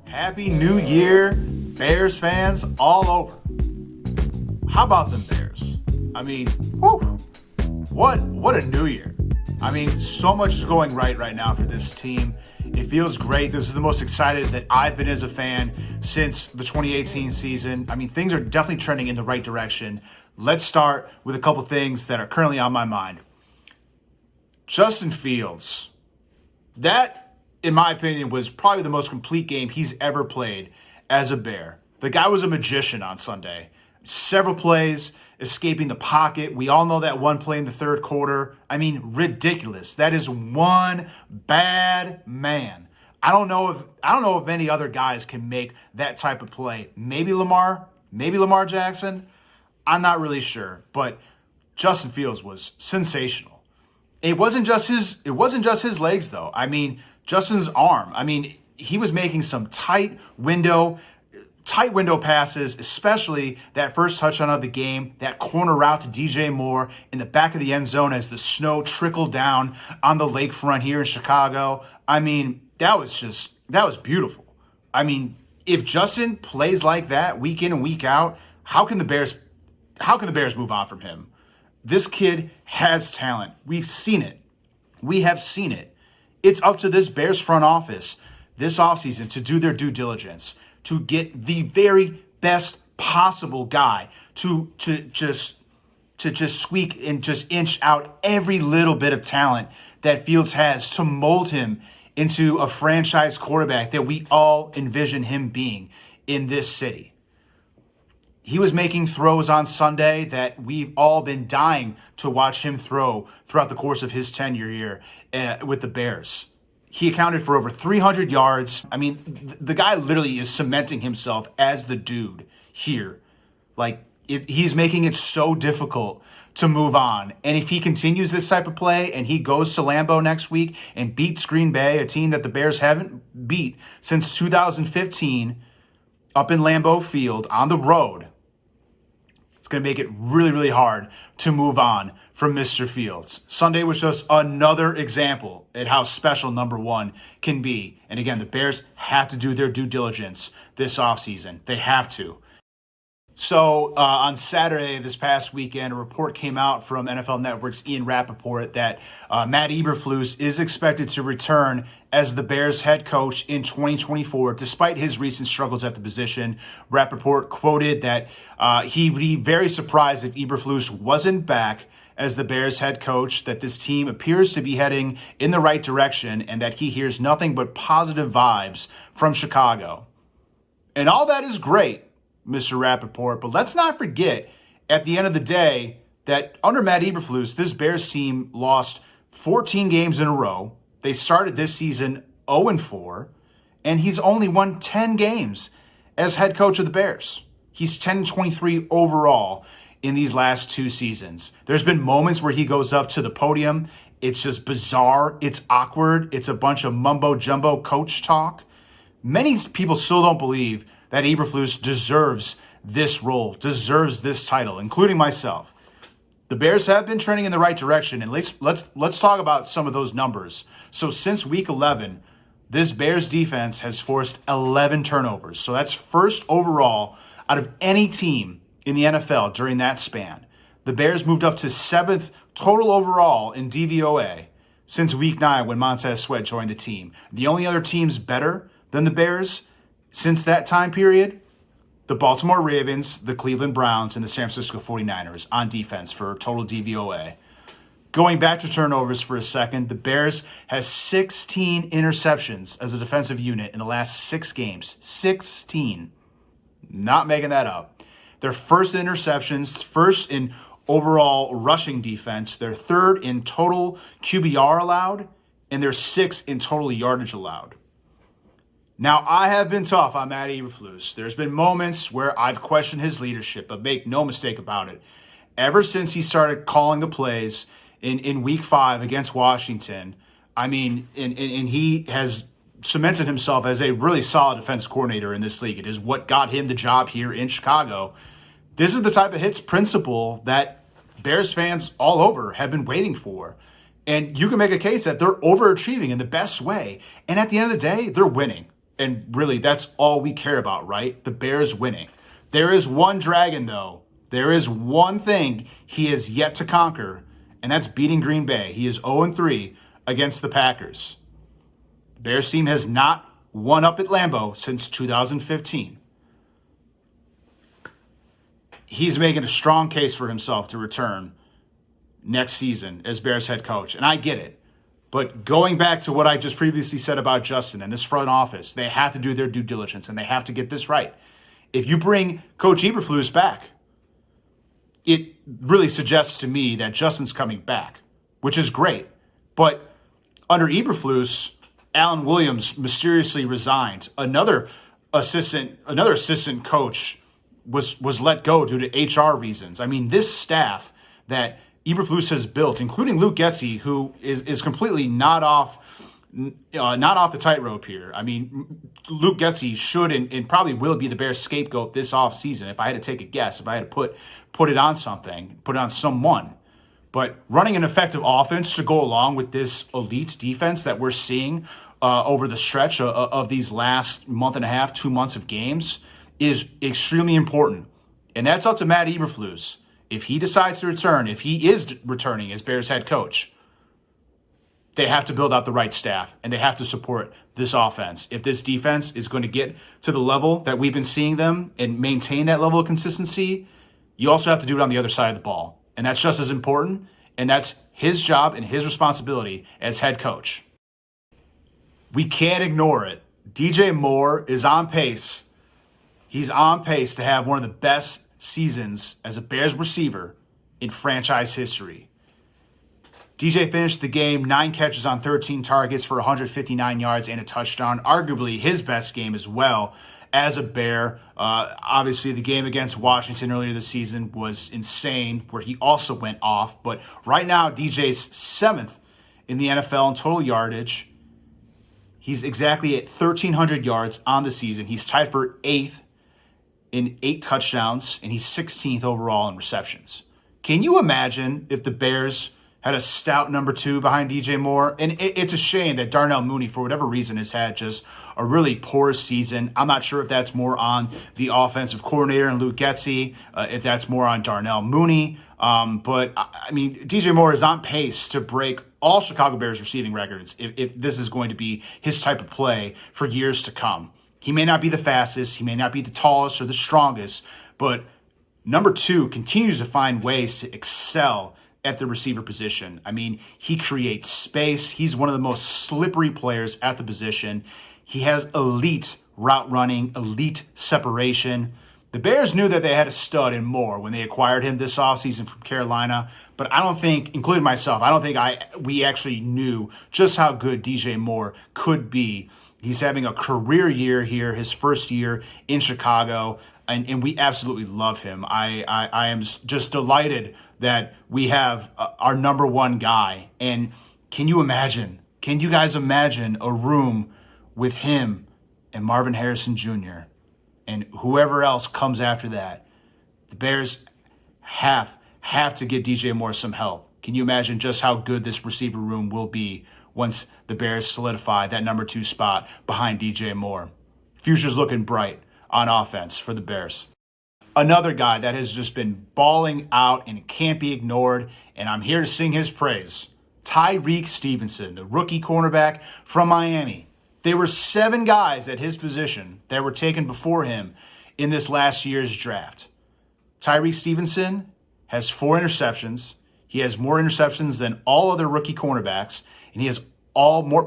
Happy New Year, Bears fans all over. How about them Bears? I mean, whew, what a new year. I mean, so much is going right now for this team. It feels great. This is the most excited that I've been as a fan since the 2018 season. I mean, things are definitely trending in the right direction. Let's start with a couple things that are currently on my mind. Justin Fields. That, in my opinion, was probably the most complete game he's ever played as a Bear. The guy was a magician on Sunday. Several plays, escaping the pocket. We all know that one play in the third quarter. I mean, ridiculous. That is one bad man. I don't know if many other guys can make that type of play. Maybe Lamar Jackson. I'm not really sure, but Justin Fields was sensational. It wasn't just his legs though. I mean, Justin's arm. I mean, he was making some tight window passes, especially that first touchdown of the game, that corner route to DJ Moore in the back of the end zone as the snow trickled down on the lakefront here in Chicago. I mean, that was beautiful. I mean, if Justin plays like that week in and week out, how can the Bears move on from him? This kid has talent. We've seen it. We have seen it. It's up to this Bears front office this offseason to do their due diligence, to get the very best possible guy to just squeak and just inch out every little bit of talent that Fields has to mold him into a franchise quarterback that we all envision him being in this city. He was making throws on Sunday that we've all been dying to watch him throw throughout the course of his tenure here with the Bears. He accounted for over 300 yards. I mean, the guy literally is cementing himself as the dude here. Like, he's making it so difficult to move on. And if he continues this type of play and he goes to Lambeau next week and beats Green Bay, a team that the Bears haven't beat since 2015, up in Lambeau Field on the road, it's going to make it really, really hard to move on from Mr. Fields. Sunday was just another example at how special number one can be. And again, the Bears have to do their due diligence this offseason. They have to. So on Saturday, this past weekend, a report came out from NFL Network's Ian Rapoport that Matt Eberflus is expected to return as the Bears head coach in 2024, despite his recent struggles at the position. Rapoport quoted that he would be very surprised if Eberflus wasn't back as the Bears head coach, that this team appears to be heading in the right direction, and that he hears nothing but positive vibes from Chicago. And all that is great, Mr. Rapoport, but let's not forget, at the end of the day, that under Matt Eberflus, this Bears team lost 14 games in a row. They started this season 0-4, and he's only won 10 games as head coach of the Bears. He's 10-23 overall in these last two seasons. There's been moments where he goes up to the podium. It's just bizarre. It's awkward. It's a bunch of mumbo-jumbo coach talk. Many people still don't believe that Eberflus deserves this role, deserves this title, including myself. The Bears have been trending in the right direction, and let's talk about some of those numbers. So since week 11, this Bears defense has forced 11 turnovers. So that's first overall out of any team in the NFL during that span. The Bears moved up to 7th total overall in DVOA since week 9 when Montez Sweat joined the team. The only other teams better than the Bears since that time period, the Baltimore Ravens, the Cleveland Browns, and the San Francisco 49ers on defense for total DVOA. Going back to turnovers for a second, the Bears has 16 interceptions as a defensive unit in the last 6 games. 16. Not making that up. They're first in interceptions, first in overall rushing defense. They're third in total QBR allowed, and they're 6th in total yardage allowed. Now, I have been tough on Matt Eberflus. There's been moments where I've questioned his leadership, but make no mistake about it. Ever since he started calling the plays in week 5 against Washington, I mean, and he has cemented himself as a really solid defense coordinator in this league. It is what got him the job here in Chicago. This is the type of hits principle that Bears fans all over have been waiting for. And you can make a case that they're overachieving in the best way. And at the end of the day, they're winning. And really, that's all we care about, right? The Bears winning. There is one dragon, though. There is one thing he has yet to conquer, and that's beating Green Bay. He is 0-3 against the Packers. The Bears team has not won up at Lambeau since 2015. He's making a strong case for himself to return next season as Bears head coach, and I get it. But going back to what I just previously said about Justin and this front office, they have to do their due diligence, and they have to get this right. If you bring Coach Eberflus back, it really suggests to me that Justin's coming back, which is great. But under Eberflus, Alan Williams mysteriously resigned. Another assistant coach was let go due to HR reasons. I mean, this staff that Eberflus has built, including Luke Getsy, who is completely not off the tightrope here. I mean, Luke Getsy should and probably will be the Bears' scapegoat this offseason. If I had to take a guess, if I had to put it on something, put it on someone. But running an effective offense to go along with this elite defense that we're seeing over the stretch of these last month and a half, 2 months of games is extremely important. And that's up to Matt Eberflus. If he decides to return, if he is returning as Bears head coach, they have to build out the right staff, and they have to support this offense. If this defense is going to get to the level that we've been seeing them and maintain that level of consistency, you also have to do it on the other side of the ball. And that's just as important, and that's his job and his responsibility as head coach. We can't ignore it. DJ Moore is on pace. He's on pace to have one of the best seasons as a Bears receiver in franchise history. DJ finished the game 9 catches on 13 targets for 159 yards and a touchdown, arguably his best game as well as a Bear. Obviously, the game against Washington earlier this season was insane, where he also went off. But right now, DJ's 7th in the NFL in total yardage. He's exactly at 1,300 yards on the season. He's tied for 8th in 8 touchdowns, and he's 16th overall in receptions. Can you imagine if the Bears had a stout number 2 behind DJ Moore? And it's a shame that Darnell Mooney, for whatever reason, has had just a really poor season. I'm not sure if that's more on the offensive coordinator and Luke Getsy, if that's more on Darnell Mooney. But, I mean, DJ Moore is on pace to break all Chicago Bears receiving records if this is going to be his type of play for years to come. He may not be the fastest, he may not be the tallest or the strongest, but number 2 continues to find ways to excel at the receiver position. I mean, he creates space. He's one of the most slippery players at the position. He has elite route running, elite separation. The Bears knew that they had a stud in Moore when they acquired him this offseason from Carolina, but I don't think, including myself, I don't think we actually knew just how good DJ Moore could be. He's having a career year here, his first year in Chicago, and we absolutely love him. I am just delighted that we have our number 1 guy. And can you guys imagine a room with him and Marvin Harrison Jr. and whoever else comes after that? The Bears have to get DJ Moore some help. Can you imagine just how good this receiver room will be once the Bears solidify that number 2 spot behind DJ Moore? Future's looking bright on offense for the Bears. Another guy that has just been balling out and can't be ignored, and I'm here to sing his praise, Tyrique Stevenson, the rookie cornerback from Miami. There were 7 guys at his position that were taken before him in this last year's draft. Tyrique Stevenson has 4 interceptions. He has more interceptions than all other rookie cornerbacks, and he has more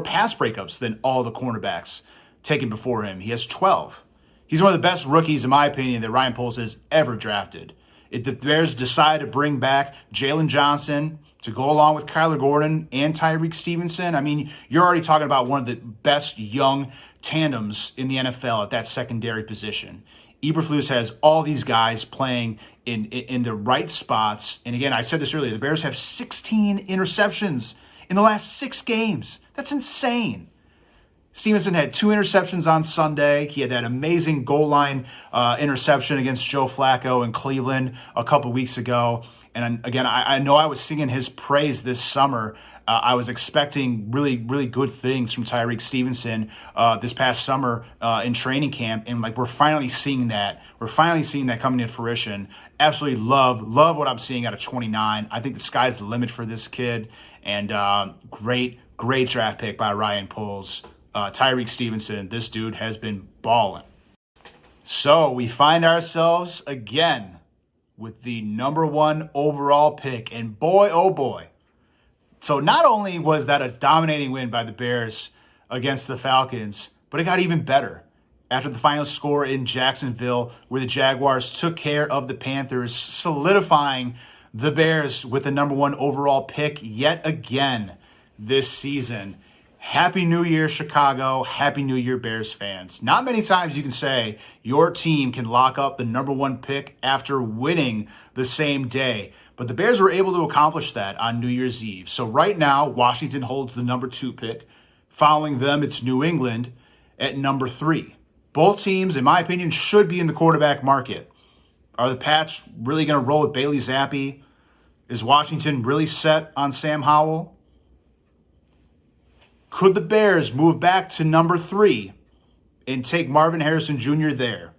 pass breakups than all the cornerbacks taken before him. He has 12. He's one of the best rookies, in my opinion, that Ryan Poles has ever drafted. If the Bears decide to bring back Jalen Johnson to go along with Kyler Gordon and Tyrique Stevenson, I mean, you're already talking about one of the best young tandems in the NFL at that secondary position. Eberflus has all these guys playing in the right spots. And again, I said this earlier, the Bears have 16 interceptions in the last 6 games. That's insane. Stevenson had 2 interceptions on Sunday. He had that amazing goal line interception against Joe Flacco in Cleveland a couple weeks ago. And again, I know I was singing his praise this summer I was expecting really, really good things from Tyrique Stevenson this past summer in training camp, and like we're finally seeing that. We're finally seeing that coming to fruition. Absolutely love what I'm seeing out of 29. I think the sky's the limit for this kid, and great draft pick by Ryan Poles. Tyrique Stevenson, this dude has been balling. So we find ourselves again with the number 1 overall pick, and boy, oh boy. So not only was that a dominating win by the Bears against the Falcons, but it got even better after the final score in Jacksonville, where the Jaguars took care of the Panthers, solidifying the Bears with the number 1 overall pick yet again this season. Happy New Year, Chicago. Happy New Year, Bears fans. Not many times you can say your team can lock up the number 1 pick after winning the same day. But the Bears were able to accomplish that on New Year's Eve. So right now, Washington holds the number 2 pick. Following them, it's New England at number 3. Both teams, in my opinion, should be in the quarterback market. Are the Pats really going to roll with Bailey Zappi? Is Washington really set on Sam Howell? Could the Bears move back to number 3 and take Marvin Harrison Jr. there?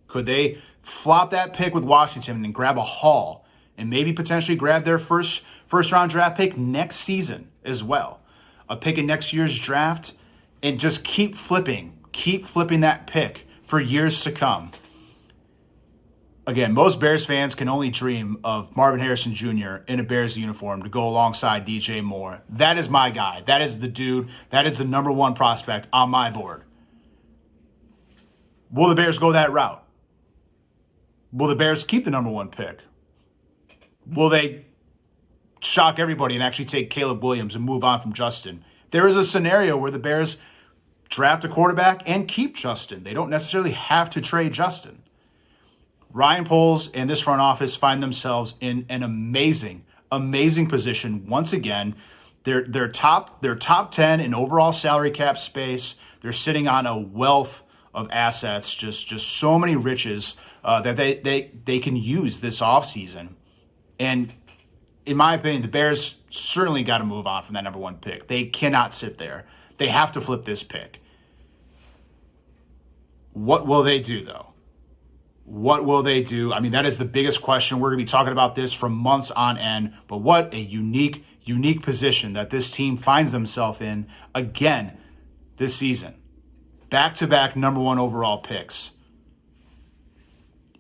Could they flop that pick with Washington and grab a haul and maybe potentially grab their first round draft pick next season as well? A pick in next year's draft, and just keep flipping that pick for years to come. Again, most Bears fans can only dream of Marvin Harrison Jr. in a Bears uniform to go alongside DJ Moore. That is my guy. That is the dude. That is the number 1 prospect on my board. Will the Bears go that route? Will the Bears keep the number 1 pick? Will they shock everybody and actually take Caleb Williams and move on from Justin? There is a scenario where the Bears draft a quarterback and keep Justin. They don't necessarily have to trade Justin. Ryan Poles and this front office find themselves in an amazing position once again. They're top 10 in overall salary cap space. They're sitting on a wealth of assets, just so many riches that they can use this offseason. And in my opinion, the Bears certainly got to move on from that number 1 pick. They cannot sit there. They have to flip this pick. What will they do, though? What will they do? I mean, that is the biggest question. We're going to be talking about this for months on end. But what a unique position that this team finds themselves in again this season. Back-to-back number 1 overall picks.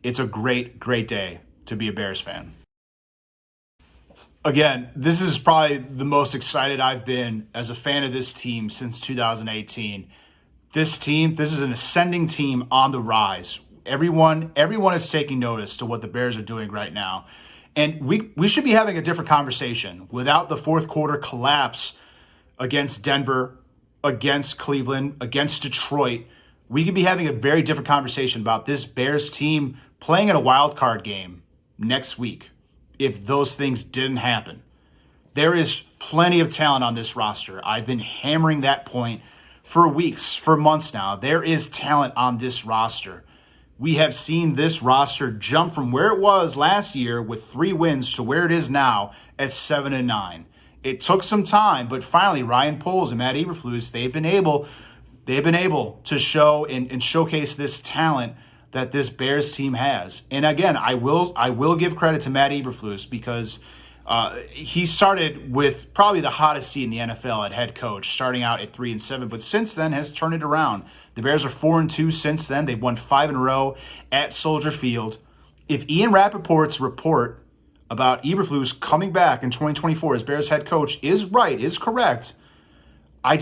It's a great day to be a Bears fan. Again, this is probably the most excited I've been as a fan of this team since 2018. This is an ascending team on the rise. Everyone is taking notice to what the Bears are doing right now. And we should be having a different conversation without the fourth quarter collapse against Denver, against Cleveland, against Detroit. We could be having a very different conversation about this Bears team playing in a wild card game next week if those things didn't happen. There is plenty of talent on this roster. I've been hammering that point for weeks, for months now. There is talent on this roster. We have seen this roster jump from where it was last year with 3 wins to where it is now at 7-9. It took some time, but finally Ryan Poles and Matt Eberflus, they've been able to show and showcase this talent that this Bears team has. And again, I will give credit to Matt Eberflus because he started with probably the hottest seat in the NFL at head coach, starting out at 3-7, but since then has turned it around. The Bears are 4-2 since then. They've won 5 in a row at Soldier Field. If Ian Rapoport's report about Eberflus coming back in 2024 as Bears head coach is correct, I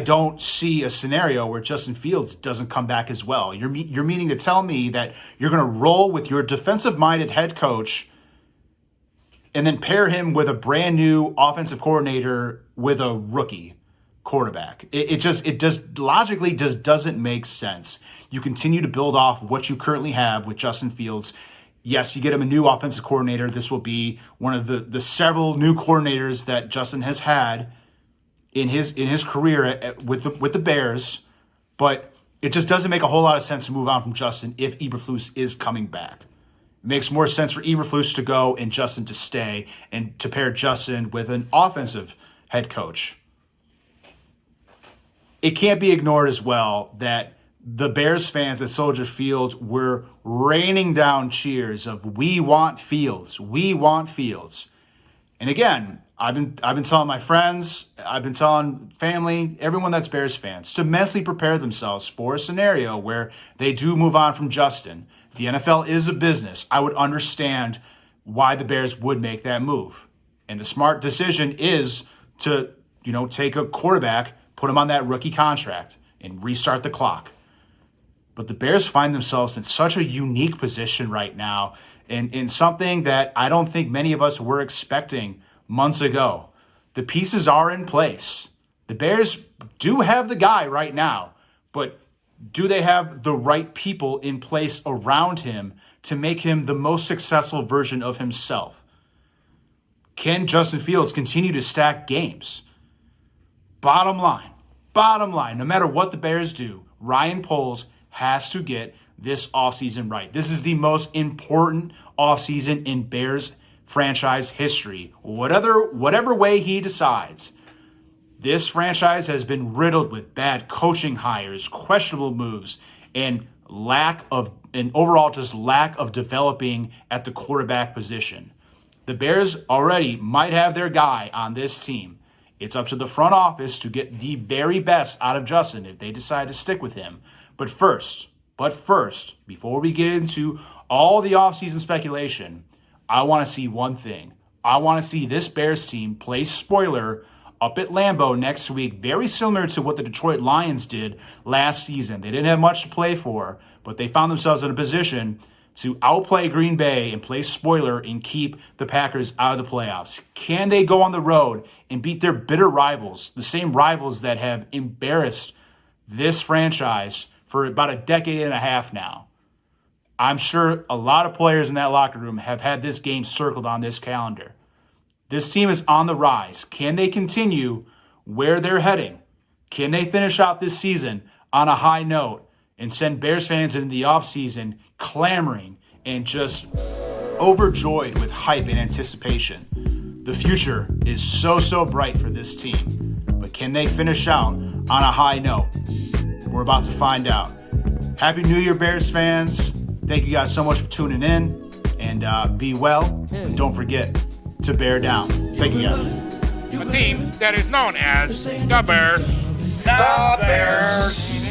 don't see a scenario where Justin Fields doesn't come back as well. You're meaning to tell me that you're going to roll with your defensive-minded head coach and then pair him with a brand new offensive coordinator with a rookie quarterback. It just logically doesn't make sense. You continue to build off what you currently have with Justin Fields. Yes, you get him a new offensive coordinator. This will be one of the several new coordinators that Justin has had in his career with the Bears, but it just doesn't make a whole lot of sense to move on from Justin if Eberflus is coming back. It makes more sense for Eberflus to go and Justin to stay, and to pair Justin with an offensive head coach. It can't be ignored as well that the Bears fans at Soldier Field were raining down cheers of "We want Fields, we want Fields." And again, I've been telling my friends, I've been telling family, everyone that's Bears fans, to mentally prepare themselves for a scenario where they do move on from Justin. The NFL is a business. I would understand why the Bears would make that move. And the smart decision is to, take a quarterback, put him on that rookie contract, and restart the clock. But the Bears find themselves in such a unique position right now, and in something that I don't think many of us were expecting months ago. The pieces are in place. The Bears do have the guy right now, but do they have the right people in place around him to make him the most successful version of himself? Can Justin Fields continue to stack games? Bottom line, no matter what the Bears do, Ryan Poles has to get this offseason right. This is the most important offseason in Bears franchise history. Whatever way he decides, this franchise has been riddled with bad coaching hires, questionable moves, and overall just lack of developing at the quarterback position. The Bears already might have their guy on this team. It's up to the front office to get the very best out of Justin if they decide to stick with him. But first, before we get into all the offseason speculation, I want to see one thing. I want to see this Bears team play spoiler up at Lambeau next week, very similar to what the Detroit Lions did last season. They didn't have much to play for, but they found themselves in a position to outplay Green Bay and play spoiler and keep the Packers out of the playoffs. Can they go on the road and beat their bitter rivals, the same rivals that have embarrassed this franchise for about a decade and a half now? I'm sure a lot of players in that locker room have had this game circled on this calendar. This team is on the rise. Can they continue where they're heading? Can they finish out this season on a high note and send Bears fans into the offseason clamoring and just overjoyed with hype and anticipation? The future is so bright for this team. But can they finish out on a high note? We're about to find out. Happy New Year, Bears fans. Thank you guys so much for tuning in, and be well. And don't forget to bear down. Thank you guys. A team that is known as the Bears. The Bears.